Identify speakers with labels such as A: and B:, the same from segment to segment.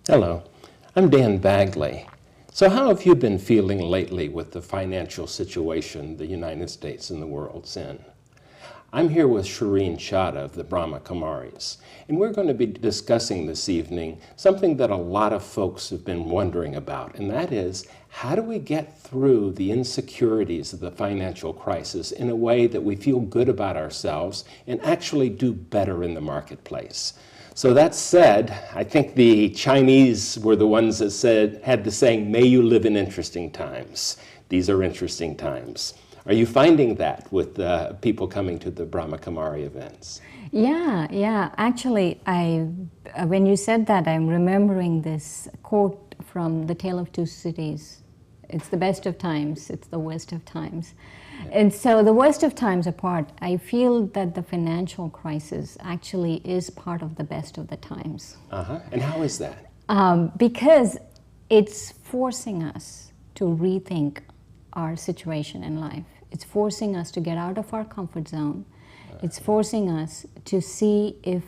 A: Hello, I'm Dan Bagley. So how have you been feeling lately with the financial situation the United States and the world's in? I'm here with Shireen Chada of the Brahma Kumaris, and we're going to be discussing this evening something that a lot of folks have been wondering about, and that is, how do we get through the insecurities of the financial crisis in a way that we feel good about ourselves and actually do better in the marketplace? So that said, I think the Chinese were the ones that had the saying, "May you live in interesting times." These are interesting times. Are you finding that with people coming to the Brahma Kumari events?
B: Yeah. Actually, when you said that, I'm remembering this quote from The Tale of Two Cities. It's the best of times, it's the worst of times. And so the worst of times apart, I feel that the financial crisis actually is part of the best of the times.
A: And how is that?
B: Because it's forcing us to rethink our situation in life. It's forcing us to get out of our comfort zone. It's forcing us to see if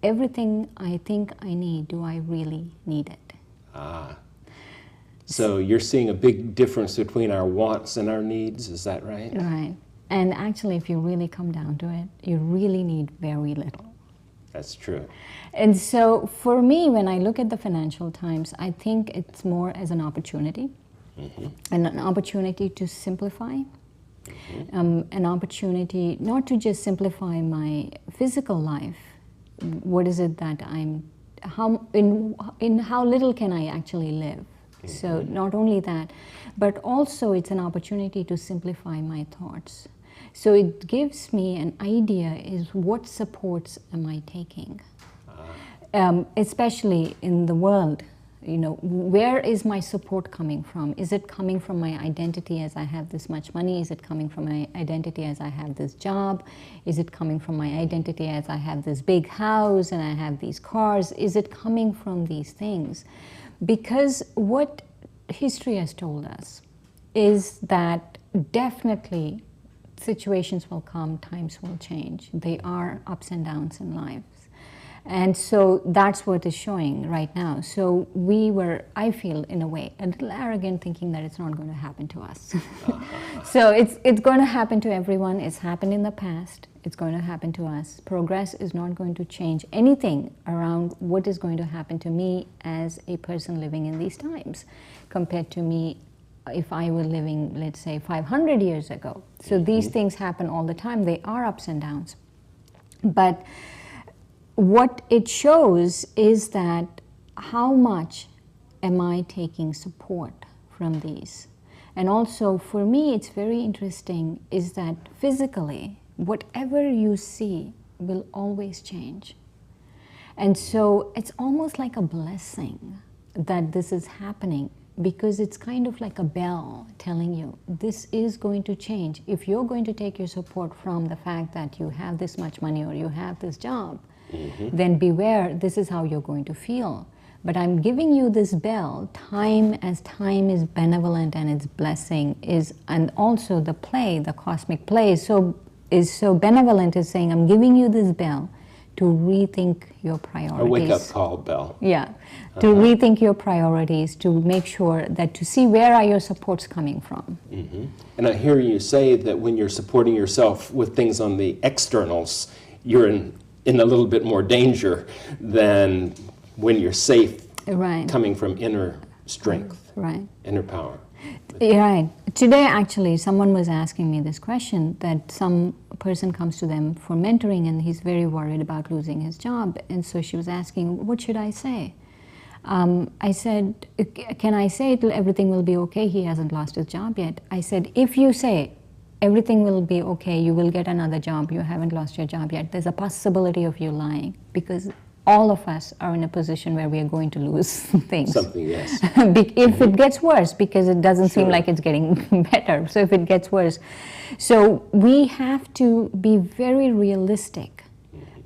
B: everything I think I need, do I really need it?
A: So you're seeing a big difference between our wants and our needs, is that right?
B: Right. And actually, if you really come down to it, you really need very little.
A: That's true.
B: And so for me, when I look at the financial times, I think it's more as an opportunity, and an opportunity to simplify, an opportunity not to just simplify my physical life. What is it that in how little can I actually live? So not only that, but also it's an opportunity to simplify my thoughts. So it gives me an idea is what supports am I taking? Especially in the world, where is my support coming from? Is it coming from my identity as I have this much money? Is it coming from my identity as I have this job? Is it coming from my identity as I have this big house and I have these cars? Is it coming from these things? Because what history has told us is that definitely situations will come, times will change. They are ups and downs in lives. And so that's what is showing right now. So I feel in a way, a little arrogant thinking that it's not going to happen to us. So it's going to happen to everyone. It's happened in the past. It's going to happen to us. Progress is not going to change anything around what is going to happen to me as a person living in these times compared to me if I were living, let's say, 500 years ago. So these things happen all the time. They are ups and downs. But what it shows is that how much am I taking support from these? And also for me, it's very interesting is that physically, whatever you see will always change. And so it's almost like a blessing that this is happening because it's kind of like a bell telling you this is going to change. If you're going to take your support from the fact that you have this much money or you have this job, then beware, this is how you're going to feel. But I'm giving you this bell, time is benevolent and its blessing is, and also the play, the cosmic play is so benevolent, is saying, I'm giving you this bell to rethink your priorities.
A: A wake-up call bell.
B: Yeah, to rethink your priorities, to make sure that to see where are your supports coming from.
A: And I hear you say that when you're supporting yourself with things on the externals, you're in a little bit more danger than when you're safe, coming from inner strength, inner power.
B: Right. Today, actually, someone was asking me this question, that some person comes to them for mentoring and he's very worried about losing his job. And so she was asking, what should I say? I said, can I say everything will be okay? He hasn't lost his job yet. I said, if you say everything will be okay, you will get another job, you haven't lost your job yet, there's a possibility of you lying, because all of us are in a position where we are going to lose things.
A: Something, yes.
B: If it gets worse, because it doesn't seem like it's getting better. So if it gets worse. So we have to be very realistic.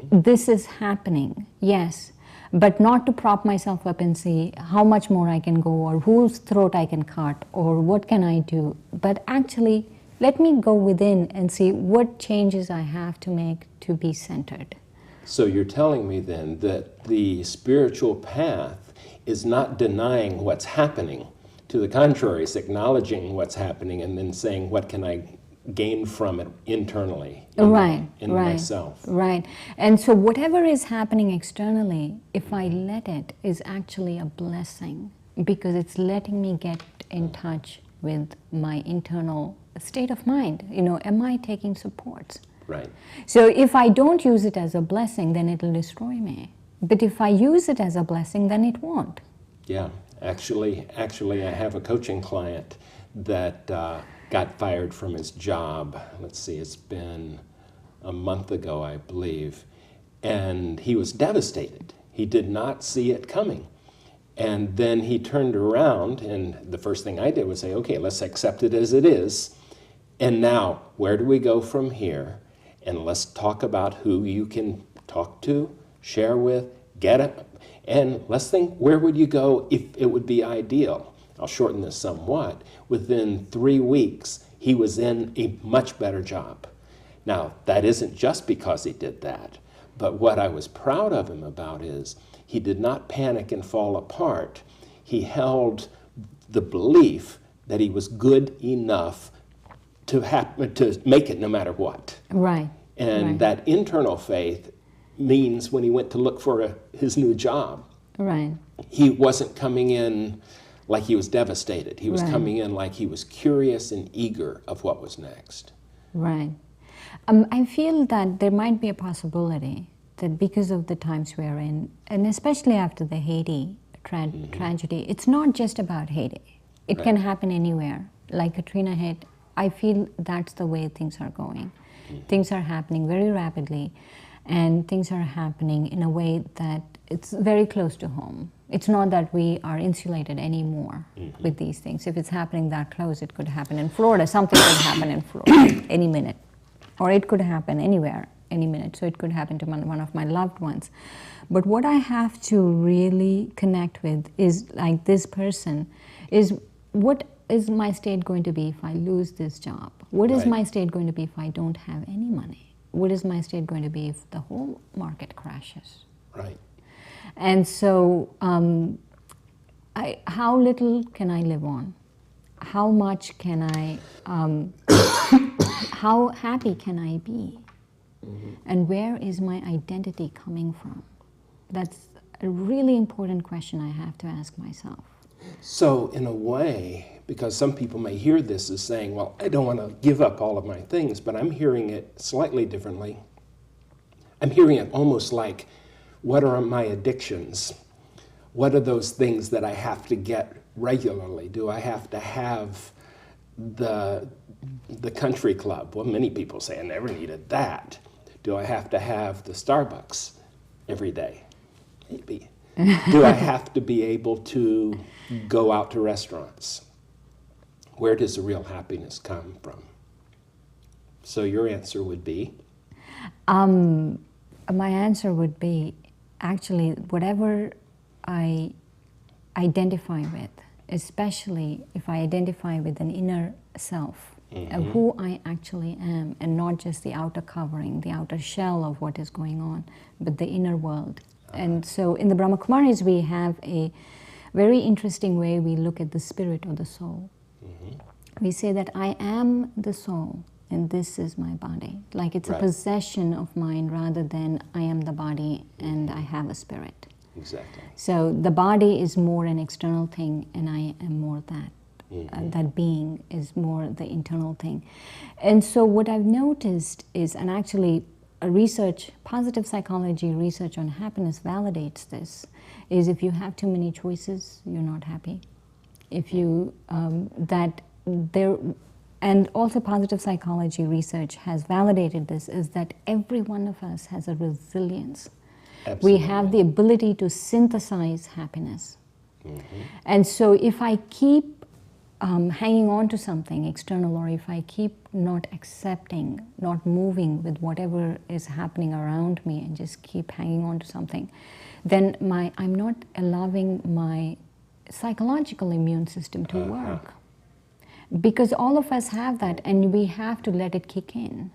B: This is happening, yes, but not to prop myself up and see how much more I can go or whose throat I can cut or what can I do. But actually, let me go within and see what changes I have to make to be centered.
A: So you're telling me then that the spiritual path is not denying what's happening. To the contrary, it's acknowledging what's happening and then saying, what can I gain from it internally in myself.
B: Right. And so whatever is happening externally, if I let it, is actually a blessing, because it's letting me get in touch with my internal state of mind. You know, am I taking supports?
A: Right.
B: So if I don't use it as a blessing, then it'll destroy me. But if I use it as a blessing, then it won't.
A: Yeah. Actually, I have a coaching client that got fired from his job. Let's see, it's been a month ago, I believe. And he was devastated. He did not see it coming. And then he turned around, and the first thing I did was say, okay, let's accept it as it is. And now, where do we go from here? And let's talk about who you can talk to, share with, get it. And let's think, where would you go if it would be ideal? I'll shorten this somewhat. Within 3 weeks, he was in a much better job. Now, that isn't just because he did that, but what I was proud of him about is he did not panic and fall apart. He held the belief that he was good enough to make it no matter what.
B: Right.
A: And that internal faith means when he went to look for his new job,
B: right,
A: he wasn't coming in like he was devastated. He was coming in like he was curious and eager of what was next.
B: Right. I feel that there might be a possibility that because of the times we're in, and especially after the Haiti tragedy, it's not just about Haiti. It can happen anywhere. Like Katrina hit, I feel that's the way things are going. Things are happening very rapidly, and things are happening in a way that it's very close to home. It's not that we are insulated anymore with these things. If it's happening that close, it could happen in Florida. Something could happen in Florida any minute. Or it could happen anywhere, any minute. So it could happen to one of my loved ones. But what I have to really connect with is, like this person, is what is my state going to be if I lose this job? What is my state going to be if I don't have any money? What is my state going to be if the whole market crashes?
A: Right.
B: And so, how little can I live on? How much can I, how happy can I be? And where is my identity coming from? That's a really important question I have to ask myself.
A: So in a way, because some people may hear this as saying, well, I don't want to give up all of my things, but I'm hearing it slightly differently. I'm hearing it almost like, what are my addictions? What are those things that I have to get regularly? Do I have to have the country club? Well, many people say I never needed that. Do I have to have the Starbucks every day? Maybe. Do I have to be able to go out to restaurants? Where does the real happiness come from? So your answer would be?
B: My answer would be, actually, whatever I identify with, especially if I identify with an inner self, who I actually am, and not just the outer covering, the outer shell of what is going on, but the inner world. And so in the Brahma Kumaris, we have a very interesting way we look at the spirit or the soul. We say that I am the soul, and this is my body. Like it's a possession of mine rather than I am the body and I have a spirit.
A: Exactly.
B: So the body is more an external thing, and I am more that. That being is more the internal thing. And so what I've noticed is, and actually positive psychology research on happiness validates this, is if you have too many choices, you're not happy. If you, and also positive psychology research has validated this, is that every one of us has a resilience.
A: Absolutely.
B: We have the ability to synthesize happiness. And so if I keep hanging on to something external, or if I keep not accepting, not moving with whatever is happening around me, and just keep hanging on to something, then I'm not allowing my psychological immune system to work. Because all of us have that, and we have to let it kick in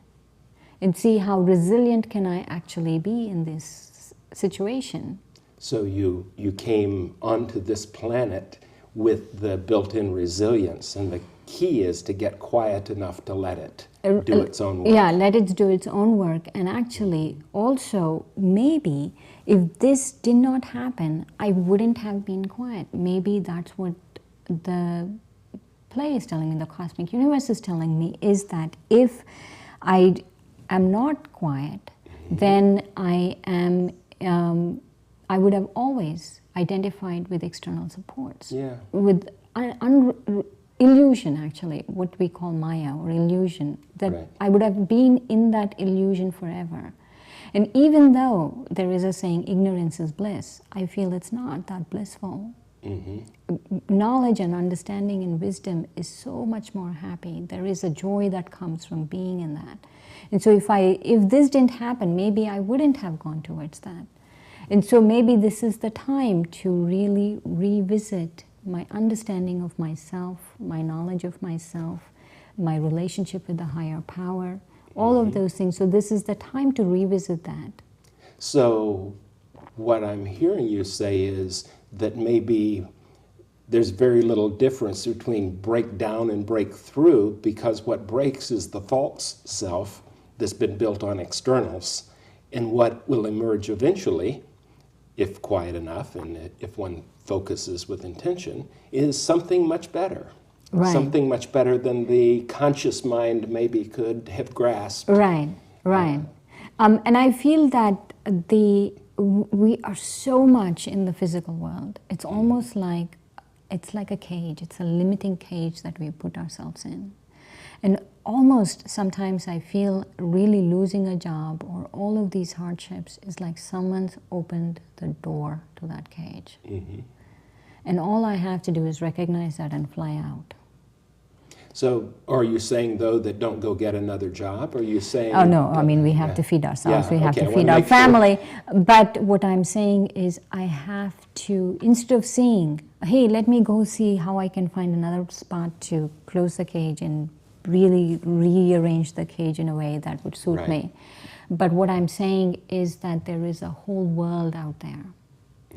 B: and see how resilient can I actually be in this situation.
A: So you came onto this planet with the built-in resilience, and the key is to get quiet enough to let it do its own work.
B: Yeah, let it do its own work. And actually, also, maybe if this did not happen, I wouldn't have been quiet. Maybe that's what the play is telling me, the cosmic universe is telling me, is that if I am not quiet, then I would have always identified with external supports, with illusion, actually, what we call Maya or illusion, that
A: Right.
B: I would have been in that illusion forever. And even though there is a saying, ignorance is bliss, I feel it's not that blissful. Knowledge and understanding and wisdom is so much more happy. There is a joy that comes from being in that. And so if this didn't happen, maybe I wouldn't have gone towards that. And so maybe this is the time to really revisit my understanding of myself, my knowledge of myself, my relationship with the higher power, all of those things. So this is the time to revisit that.
A: So what I'm hearing you say is that maybe there's very little difference between break down and break through, because what breaks is the false self that's been built on externals, and what will emerge eventually, if quiet enough and if one focuses with intention, is something much better.
B: Right.
A: Something much better than the conscious mind maybe could have grasped.
B: Right, right. And I feel that we are so much in the physical world. It's almost like, it's like a cage. It's a limiting cage that we put ourselves in. And almost sometimes I feel really losing a job or all of these hardships is like someone's opened the door to that cage. And all I have to do is recognize that and fly out.
A: So are you saying, though, that don't go get another job? Or are you saying...
B: Oh, no. I mean, we have to feed ourselves. We have
A: okay,
B: to feed our family. But what I'm saying is I have to, instead of saying, hey, let me go see how I can find another spot to close the cage and really rearrange the cage in a way that would suit me. But what I'm saying is that there is a whole world out there.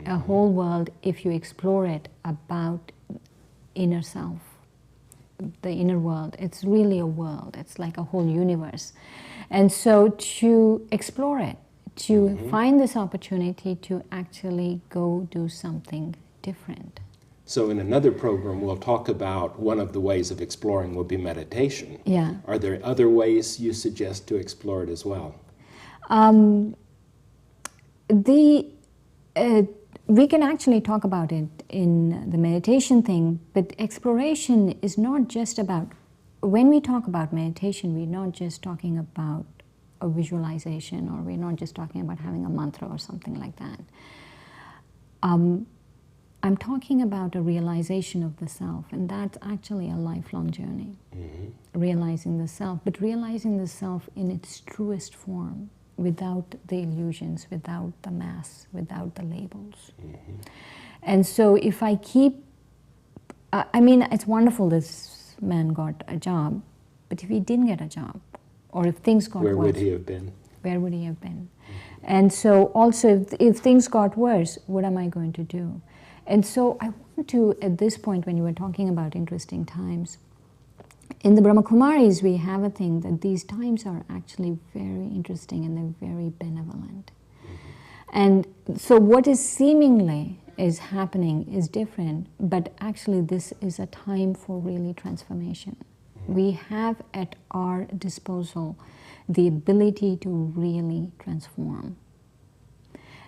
B: A whole world, if you explore it, about inner self. The inner world. It's really a world. It's like a whole universe. And so to explore it, to find this opportunity to actually go do something different.
A: So in another program, we'll talk about one of the ways of exploring will be meditation.
B: Yeah.
A: Are there other ways you suggest to explore it as well?
B: We can actually talk about it in the meditation thing, but exploration is not just about, when we talk about meditation, we're not just talking about a visualization, or we're not just talking about having a mantra or something like that. I'm talking about a realization of the self, and that's actually a lifelong journey. Realizing the self, but realizing the self in its truest form, without the illusions, without the masks, without the labels. And so if I keep, I mean, it's wonderful this man got a job, but if he didn't get a job, or if things got worse.
A: Where would he have been?
B: Where would he have been? And so also, if things got worse, what am I going to do? And so I want to, at this point, when you were talking about interesting times, in the Brahma Kumaris, we have a thing that these times are actually very interesting and they're very benevolent. And so what is seemingly is happening is different, but actually this is a time for really transformation. We have at our disposal the ability to really transform.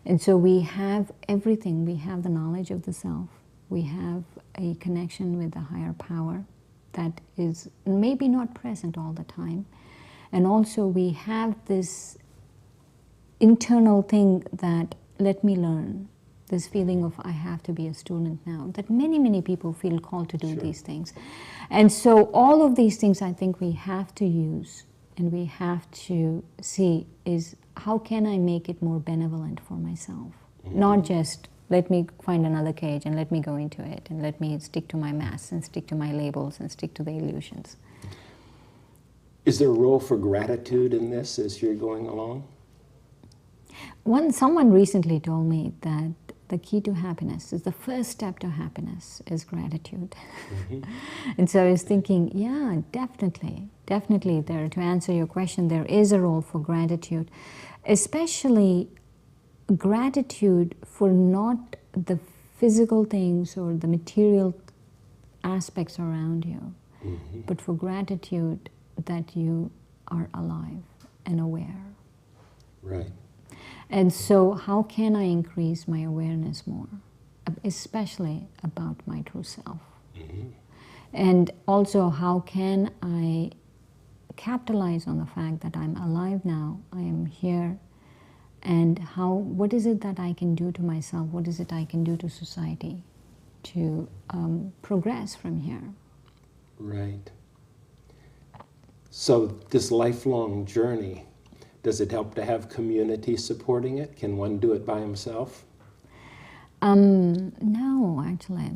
B: And so we have everything. We have the knowledge of the self. We have a connection with the higher power that is maybe not present all the time. And also we have this internal thing that, let me learn, this feeling of I have to be a student now, that many, many people feel called to do these things. And so all of these things I think we have to use and we have to see is how can I make it more benevolent for myself? Not just let me find another cage and let me go into it and let me stick to my masks and stick to my labels and stick to the illusions.
A: Is there a role for gratitude in this as you're going along?
B: Someone recently told me that the key to happiness is the first step to happiness is gratitude. And so I was thinking, yeah, definitely there, to answer your question, there is a role for gratitude, especially gratitude for not the physical things or the material aspects around you, but for gratitude that you are alive and aware.
A: Right.
B: And so how can I increase my awareness more, especially about my true self? And also, how can I capitalize on the fact that I'm alive now, I am here, and what is it that I can do to myself, what is it I can do to society to progress from here?
A: Right. So this lifelong journey, does it help to have community supporting it? Can one do it by himself?
B: No, actually,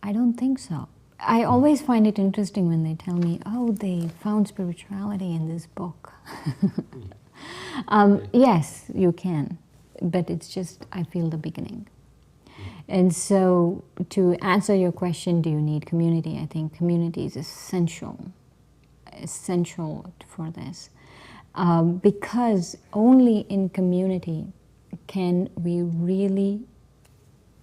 B: I don't think so. I always find it interesting when they tell me, oh, they found spirituality in this book. Yes, you can, but it's just, I feel, the beginning. And so to answer your question, do you need community? I think community is essential for this. Because only in community can we really,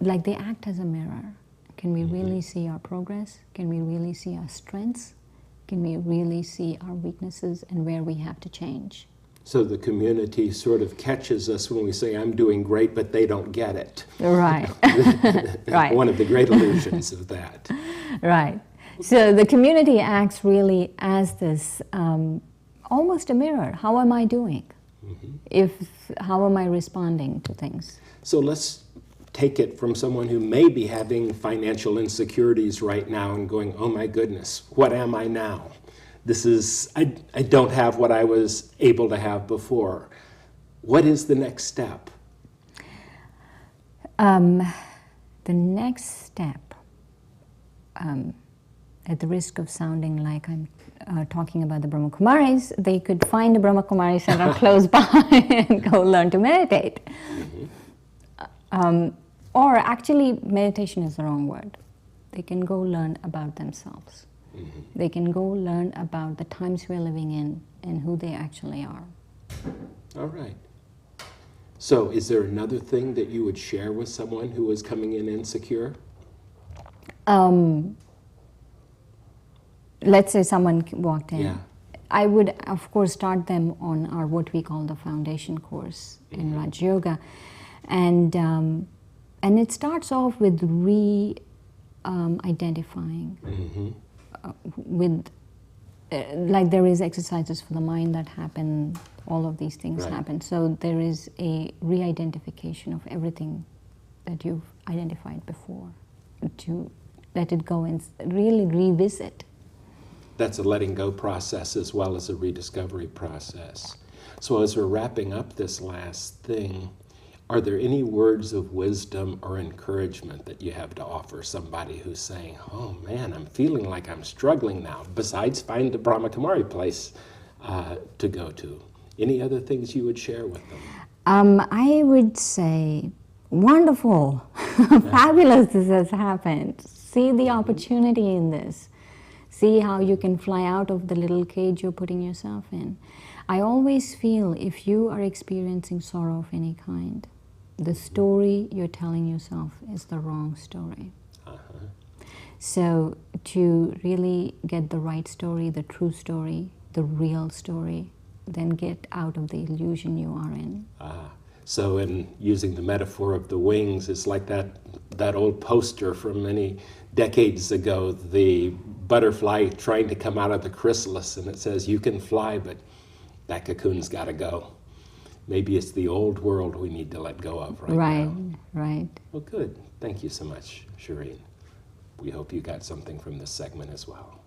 B: like, they act as a mirror. Can we really see our progress? Can we really see our strengths? Can we really see our weaknesses and where we have to change?
A: So the community sort of catches us when we say, I'm doing great, but they don't get it.
B: Right. Right.
A: One of the great illusions of that.
B: Right. So the community acts really as this almost a mirror. How am I doing? How am I responding to things?
A: So let's take it from someone who may be having financial insecurities right now and going, oh my goodness, what am I now? I don't have what I was able to have before. What is the next step?
B: The next step, at the risk of sounding like I'm talking about the Brahma Kumaris, they could find a Brahma Kumari center close by and go learn to meditate. Or actually, meditation is the wrong word. They can go learn about themselves. They can go learn about the times we're living in and who they actually are.
A: All right. So is there another thing that you would share with someone who is coming in insecure?
B: Let's say someone walked in.
A: Yeah.
B: I would, of course, start them on our what we call the foundation course in Raj Yoga. And it starts off with identifying with, like there is exercises for the mind that happen, all of these things happen. So there is a re-identification of everything that you've identified before, to let it go and really revisit.
A: That's a letting go process as well as a rediscovery process. So as we're wrapping up this last thing, are there any words of wisdom or encouragement that you have to offer somebody who's saying, oh man, I'm feeling like I'm struggling now, besides find a Brahma Kumari place to go to? Any other things you would share with them?
B: I would say, wonderful, fabulous this has happened. See the opportunity in this. See how you can fly out of the little cage you're putting yourself in. I always feel if you are experiencing sorrow of any kind, the story you're telling yourself is the wrong story. So to really get the right story, the true story, the real story, then get out of the illusion you are in.
A: So in using the metaphor of the wings, it's like that old poster from many decades ago, the butterfly trying to come out of the chrysalis, and it says, you can fly, but that cocoon's got to go. Maybe it's the old world we need to let go of right now.
B: Right.
A: Well, good. Thank you so much, Shireen. We hope you got something from this segment as well.